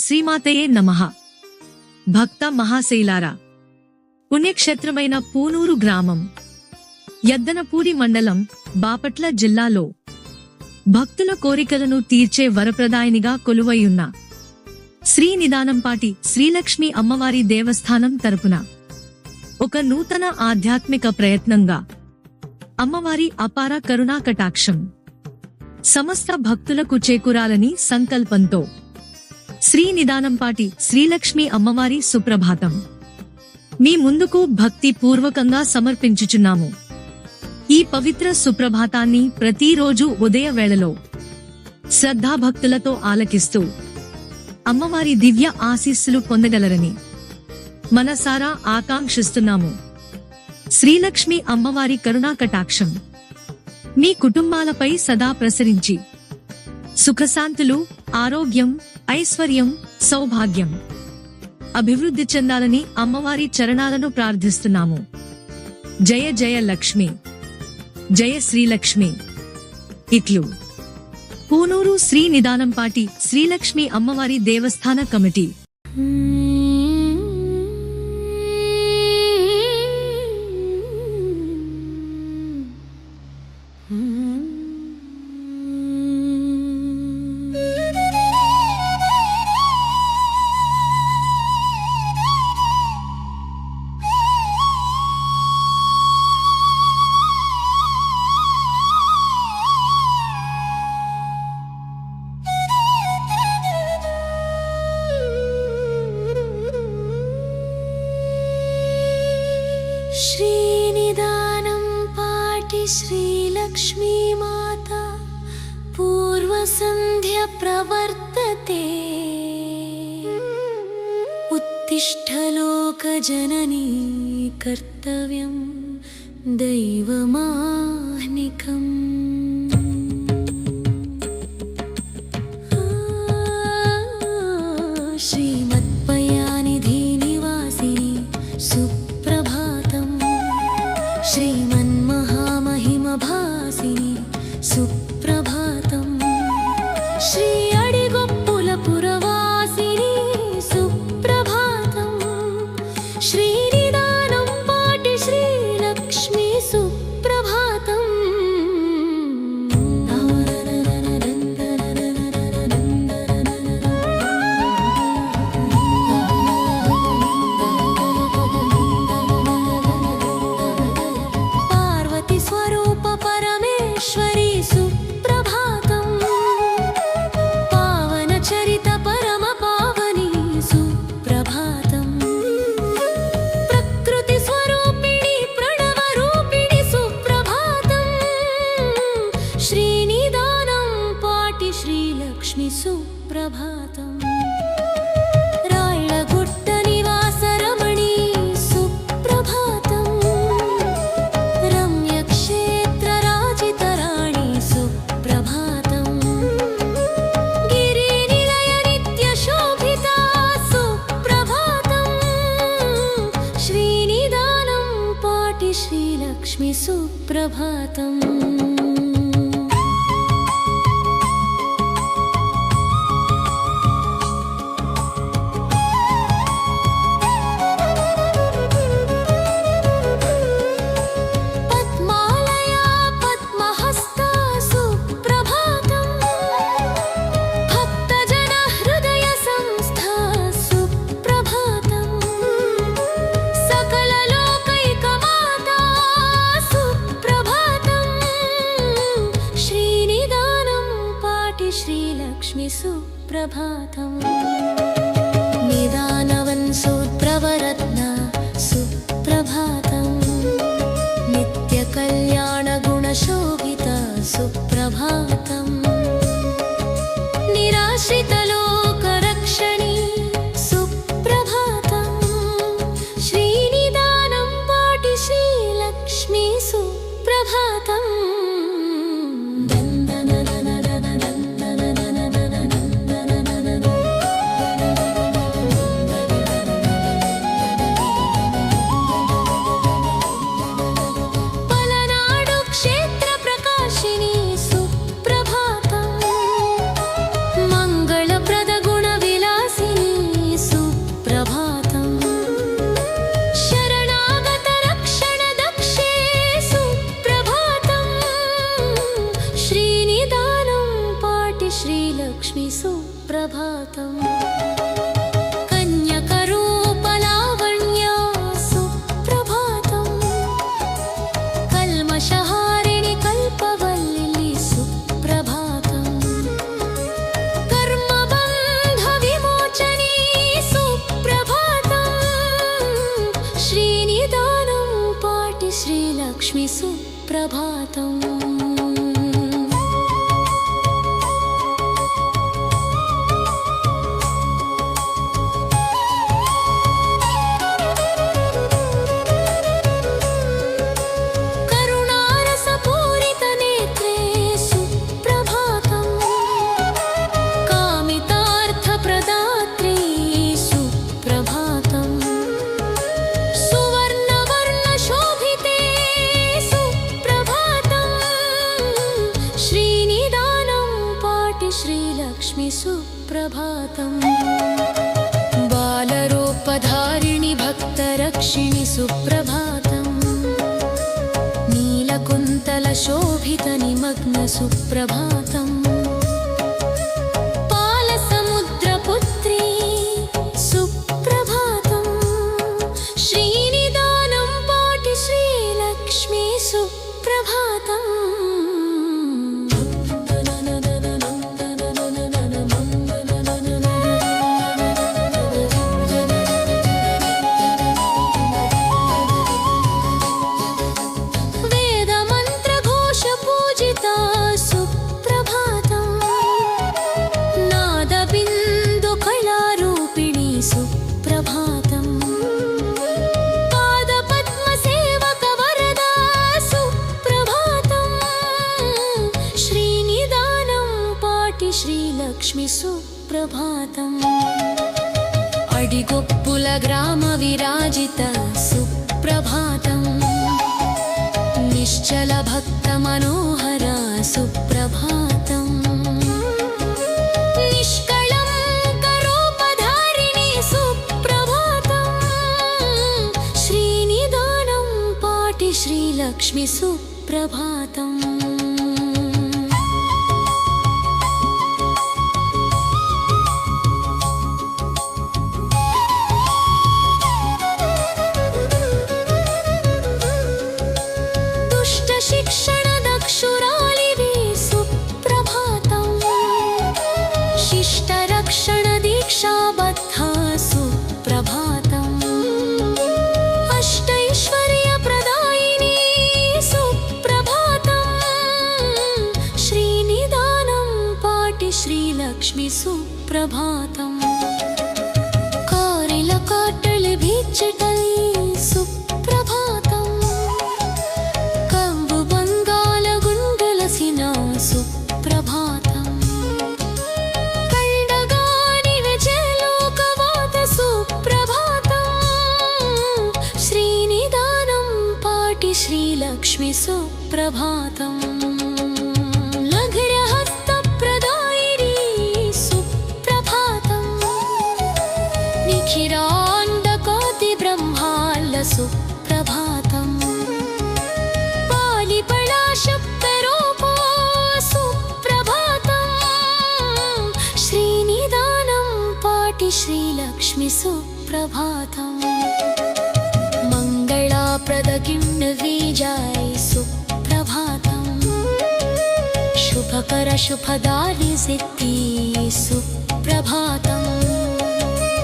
శ్రీమాతయే నమః. భక్త మహాశైలారా, పుణ్యక్షేత్రమైన పూనూరు గ్రామం, యద్దనపూడి మండలం, బాపట్ల జిల్లాలో భక్తుల కోరికలను తీర్చే వరప్రదాయినిగా కొలువైయున్న శ్రీ నిదానంపాటి శ్రీలక్ష్మీ అమ్మవారి దేవస్థానం తరపున ఒక నూతన ఆధ్యాత్మిక ప్రయత్నంగా అమ్మవారి అపార కరుణా కటాక్షం సమస్త భక్తులకు చేకూరాలని సంకల్పంతో శ్రీ నిదానంపాటి శ్రీలక్ష్మీ అమ్మవారి సుప్రభాతం మీ ముందుకు భక్తి పూర్వకంగా సమర్పించుచున్నాము. ఈ పవిత్ర సుప్రభాతాన్ని ప్రతిరోజు ఉదయ వేళలో శ్రద్ధాభక్తులతో ఆలకిస్తూ అమ్మవారి దివ్య ఆశీస్సులు పొందగలరని మనసారా ఆకాంక్షిస్తున్నాము. శ్రీలక్ష్మి అమ్మవారి కరుణా కటాక్షం మీ కుటుంబాలపై సదా ప్రసరించి సుఖశాంతులు, ఆరోగ్యం, ఐశ్వర్యం, సౌభాగ్యం, అభివృద్ధి చెందాలని అమ్మవారి చరణాలను ప్రార్థిస్తున్నాము. జయ జయ లక్ష్మి, జయ శ్రీలక్ష్మి. ఇట్లు పూనూరు శ్రీ నిదానంపాటి శ్రీలక్ష్మీ అమ్మవారి దేవస్థాన కమిటీ. श्रीनिदानंपाटि श्रीलक्ष्मी माता पूर्वसन्ध्या प्रवर्तते। उत्तिष्ठ लोकजननी कर्तव्यं दैवमाह्निकम्। श्रीमत्पयानिधि निवासिनी सुप्रभातम्। श्रीमन्महामहिमभासिनी सुप्रभातम्। श्री अडिगोप्पुलपुरवासिनी सुप्रभातम्। श्रीनिदानंपाटि श्रीलक्ष्मी सुप्रभातम्। पार्वती स्वरूप परमेश्वरी सुप्रभातम्। पावन चरित परम पावनी सुप्रभातम्। प्रकृति स्वरूपिणी प्रणव रूपिणी सुप्रभातम्। श्रीनिदानंपाटि श्रीलक्ष्मी सुप्रभातम्। रायळगुट्ट निवास रमणी सुप्रभातम्। रम्यक्षेत्र राजितराणि सुप्रभातम्। गिरिनिलय नित्यशोभिता सुप्रभातम्। श्रीनिदानंपाटि श्रीलक्ष्मी सुप्रभातम्। पद्मालया पद्महस्ता सुप्रभातम्। भक्तजन हृदय संस्था सुप्रभातम्। सकल लोकैकमाता सुप्रभातम्। श्रीलक्ष्मी सुप्रभातम् श्रीलक्ष्मी सुप्रभातम् बालरूपधारिणि भक्तरक्षिणि सुप्रभातम् नीलकुन्तलशोभितनिमग्न सुप्रभातम् पालसमुद्रपुत्री सुप्रभातम् श्रीनिदानं पाटि श्रीलक्ष्मी सुप्रभातम् श्रीलक्ष्मी सुप्रभातम् अडिगोप्पुल ग्राम विराजित सुप्रभातम् निश्चल भक्त मनोहर सुप्रभातम् निष्कळङ्क रूपधारिणि सुप्रभातम् श्रीनिदानं पाटि श्रीलक्ष्मी सुप्रभातम् शिक्षणदक्षुरालिवे सुप्रभातम् शिष्टरक्षणदीक्षाबद्धा सुप्रभातम् अष्टैश्वर्यप्रदायिनी सुप्रभातम् श्रीनिदानं पाटि श्रीलक्ष्मी सुप्रभातम् कारिलकाट्टळि भीच्चिटळि सुप्रभातम् सुप्रभातम् कण्डगानि विजयलोकवाद सुप्रभातम् श्रीनिदानं पाटि श्रीलक्ष्मी सुप्रभातम् लघ्रहस्तप्रदायिनी सुप्रभातम् निखिराण्डकोटिब्रह्माण्ड सुप्रभातम् पालिपलाशप्तरूपो सुप्रभातम् श्रीनिदानं पाटि श्रीलक्ष्मी सुप्रभातम् मङ्गलाप्रदगिण्डविजय सुप्रभातम् शुभकर शुभदारि सिद्धि सुप्रभातम्